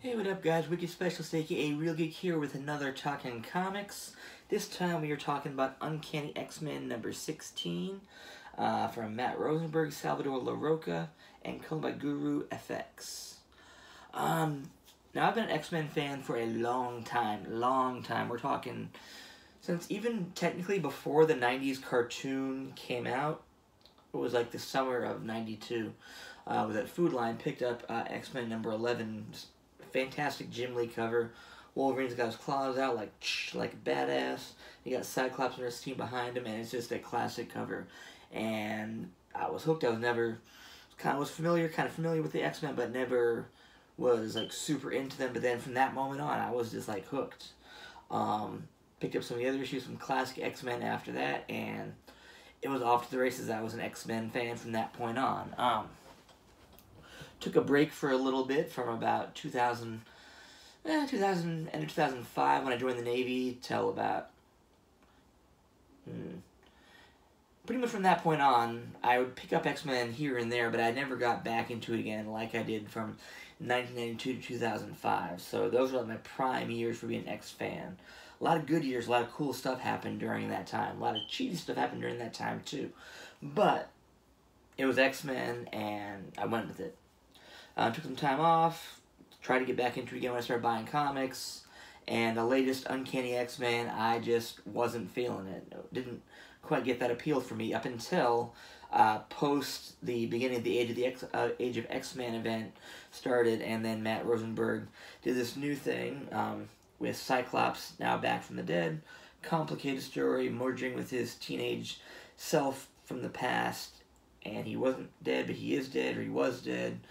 Hey, what up guys, Wicked Specialist aka Real Geek here with another Talkin Comics. This time we are talking about Uncanny X-Men number 16 from Matt Rosenberg, Salvador LaRocca, and colored by Guru FX. Now I've been an X-Men fan for a long time. We're talking since even technically before the 90s cartoon came out. It was like the summer of 92. Was that Food Line picked up X-Men number 11. Fantastic Jim Lee cover. Wolverine's got his claws out like badass. You got Cyclops and his team behind him, and it's just a classic cover. And I was hooked. I was kind of familiar with the X-Men, but never was like super into them. But then from that moment on, I was just like hooked. Picked up some of the other issues from classic X-Men after that, and it was off to the races. I was an X-Men fan from that point on. Took a break for a little bit from about 2000 and 2005 when I joined the Navy till about pretty much from that point on. I would pick up X-Men here and there, but I never got back into it again like I did from 1992 to 2005. So those were like my prime years for being an X fan. A lot of good years, a lot of cool stuff happened during that time. A lot of cheesy stuff happened during that time too. But it was X-Men and I went with it. Took some time off, tried to get back into it again when I started buying comics, and the latest Uncanny X-Men, I just wasn't feeling it. It didn't quite get that appeal for me up until post the beginning of the Age of X-Men event started, and then Matt Rosenberg did this new thing with Cyclops now back from the dead. Complicated story, merging with his teenage self from the past, and he wasn't dead, but he is dead, or he was dead.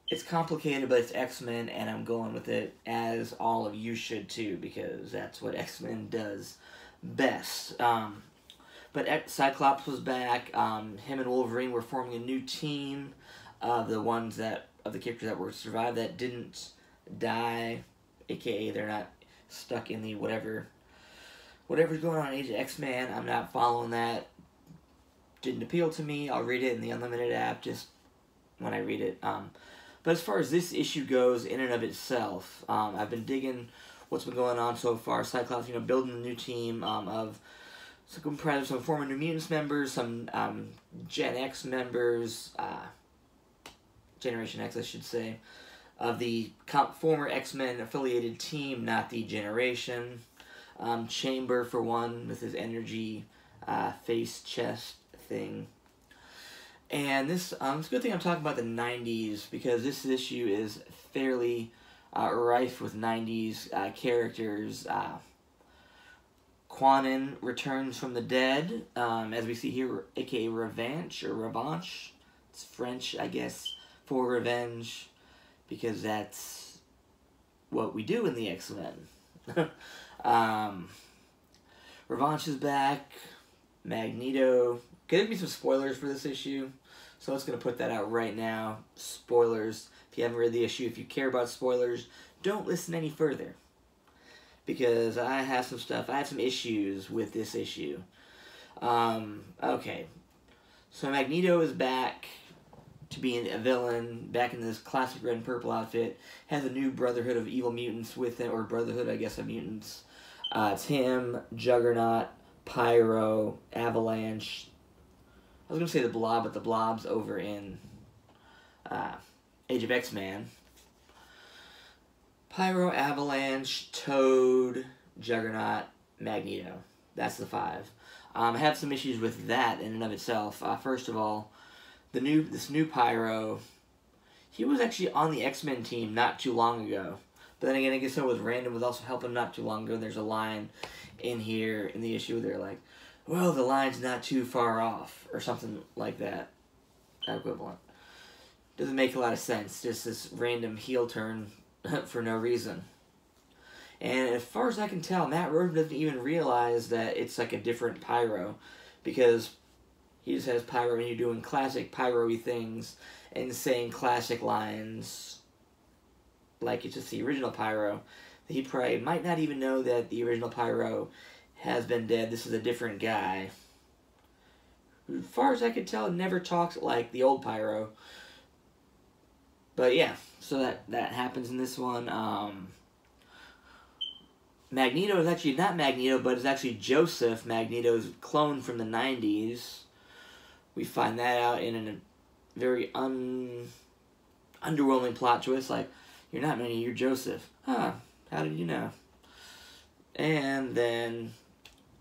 It's complicated, but it's X-Men, and I'm going with it, as all of you should too, because that's what X-Men does best. But Cyclops was back. Him and Wolverine were forming a new team of the characters that were survived that didn't die, aka they're not stuck in the whatever's going on in Age of X-Men. I'm not following that. Didn't appeal to me. I'll read it in the Unlimited app just when I read it. But as far as this issue goes, in and of itself, I've been digging what's been going on so far. Cyclops, building a new team of some former New Mutants members, some Gen X members, Generation X, I should say, of the former X-Men affiliated team, not the Generation. Chamber, for one, with his energy face chest thing. And it's a good thing I'm talking about the 90s, because this issue is fairly rife with 90s characters. Quanin returns from the dead, as we see here, aka Revanche, or Revanche. It's French, I guess, for revenge, because that's what we do in the X-Men. Revanche is back. Magneto. Gonna be some spoilers for this issue, so I'm just gonna put that out right now. Spoilers. If you haven't read the issue, if you care about spoilers, don't listen any further, because I have some issues with this issue. Okay, so Magneto is back to being a villain, back in this classic red and purple outfit. Has a new Brotherhood of Evil Mutants with him, or Brotherhood, I guess, of Mutants. It's him, Juggernaut, Pyro, Avalanche. I was going to say the Blob, but the Blob's over in Age of X-Men. Pyro, Avalanche, Toad, Juggernaut, Magneto. That's the 5. I have some issues with that in and of itself. First of all, this new Pyro, he was actually on the X-Men team not too long ago. But then again, I guess so was Random was also helping not too long ago. There's a line in here in the issue where they're like, well, the line's not too far off, or something like that. Equivalent. Doesn't make a lot of sense. Just this random heel turn for no reason. And as far as I can tell, Matt Rosen doesn't even realize that it's like a different Pyro, because he just has Pyro and you're doing classic Pyro-y things and saying classic lines like it's just the original Pyro. He probably might not even know that the original Pyro has been dead. This is a different guy who, as far as I can tell, never talks like the old Pyro. But yeah, so that happens in this one. Magneto is actually not Magneto, but it's actually Joseph, Magneto's clone from the 90s. We find that out in a very underwhelming plot twist, like, you're not Magneto, you're Joseph. Huh, how did you know? And then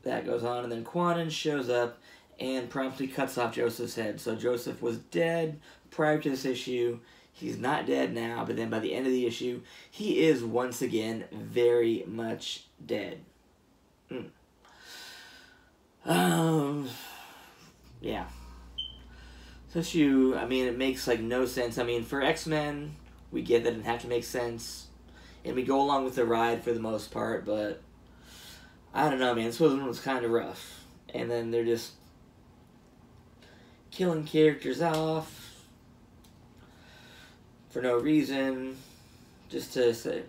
that goes on, and then Quanon shows up and promptly cuts off Joseph's head. So Joseph was dead prior to this issue. He's not dead now, but then by the end of the issue, he is once again very much dead. Yeah. This issue, I mean, it makes, like, no sense. I mean, for X-Men, we get that it didn't have to make sense. And we go along with the ride for the most part, but I don't know, man. This one was kind of rough. And then they're just killing characters off for no reason, just to say,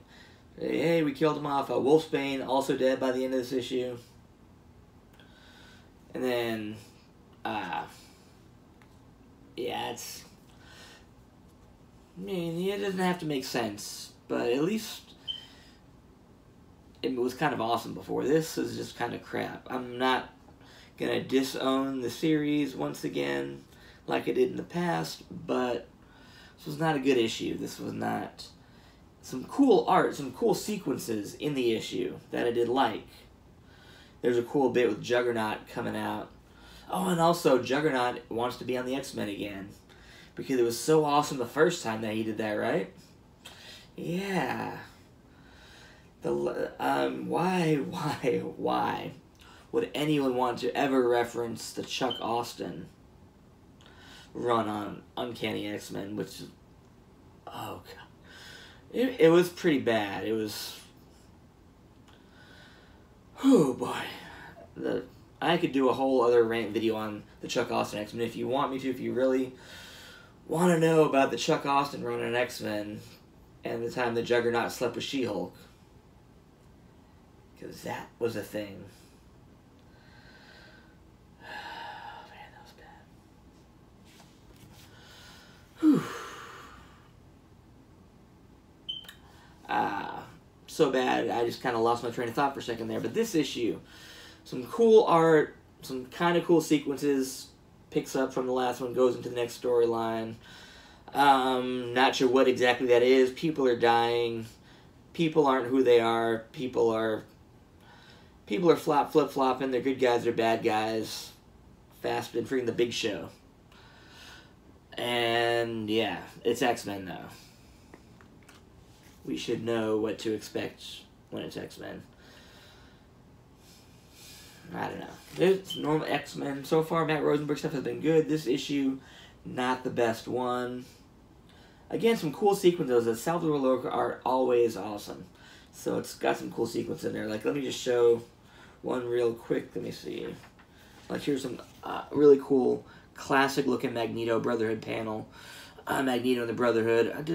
hey, we killed him off. Wolfsbane, also dead by the end of this issue. And then, yeah, it's, I mean, it doesn't have to make sense, but at least it was kind of awesome before. This is just kind of crap. I'm not gonna disown the series once again like I did in the past, but this was not a good issue. This was not some cool art, some cool sequences in the issue that I did like. There's a cool bit with Juggernaut coming out. Oh, and also Juggernaut wants to be on the X-Men again, because it was so awesome the first time that he did that, right? Yeah. Why would anyone want to ever reference the Chuck Austin run on Uncanny X-Men, which is, oh god, it was pretty bad. It was, oh boy, I could do a whole other rant video on the Chuck Austin X-Men if you want me to, if you really want to know about the Chuck Austin run on X-Men and the time the Juggernaut slept with She-Hulk, because that was a thing. So bad, I just kind of lost my train of thought for a second there. But this issue, some cool art, some kind of cool sequences, picks up from the last one, goes into the next storyline. Not sure what exactly that is. People are dying. People aren't who they are. People are flip-flopping. They're good guys, they're bad guys. Fast and freaking the Big Show. And yeah, it's X-Men though. We should know what to expect when it's X-Men. I don't know. It's normal X-Men. So far, Matt Rosenberg stuff has been good. This issue, not the best one. Again, some cool sequences. The Salvador Loco are always awesome. So it's got some cool sequences in there. Like, let me just show one real quick. Let me see. Like, here's some really cool classic-looking Magneto Brotherhood panel. Magneto and the Brotherhood. Like,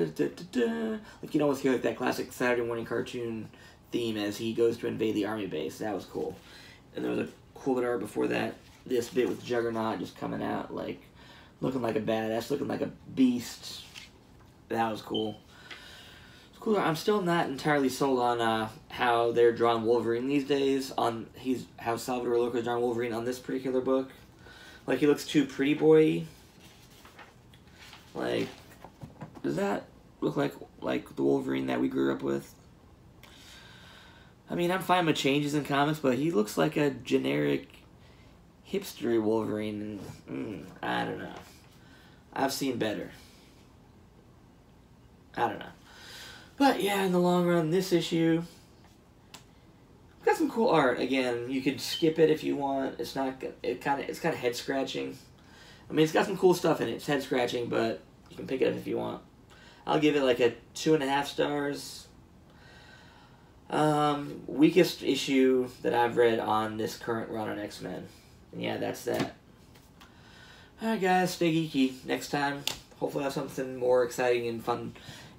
you know, almost hear like that classic Saturday morning cartoon theme as he goes to invade the army base. That was cool. And there was a cool bit of art before that. This bit with Juggernaut just coming out, like, looking like a badass, looking like a beast. That was cool. It's cool. I'm still not entirely sold on how they're drawing Wolverine these days. How Salvador Loco is drawing Wolverine on this particular book. Like, he looks too pretty boy-y. Like, does that look like the Wolverine that we grew up with? I mean, I'm fine with changes in comics, but he looks like a generic hipster Wolverine. And, I don't know. I've seen better. I don't know. But yeah, in the long run, this issue got some cool art. Again, you could skip it if you want. It's not. It's kind of head scratching. I mean, it's got some cool stuff in it. It's head scratching, but you can pick it up if you want. I'll give it like a 2.5 stars. Weakest issue that I've read on this current run on X-Men. And yeah, that's that. Alright guys, stay geeky. Next time, hopefully I'll have something more exciting and fun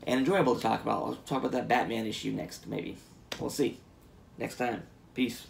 and enjoyable to talk about. I'll talk about that Batman issue next, maybe. We'll see. Next time. Peace.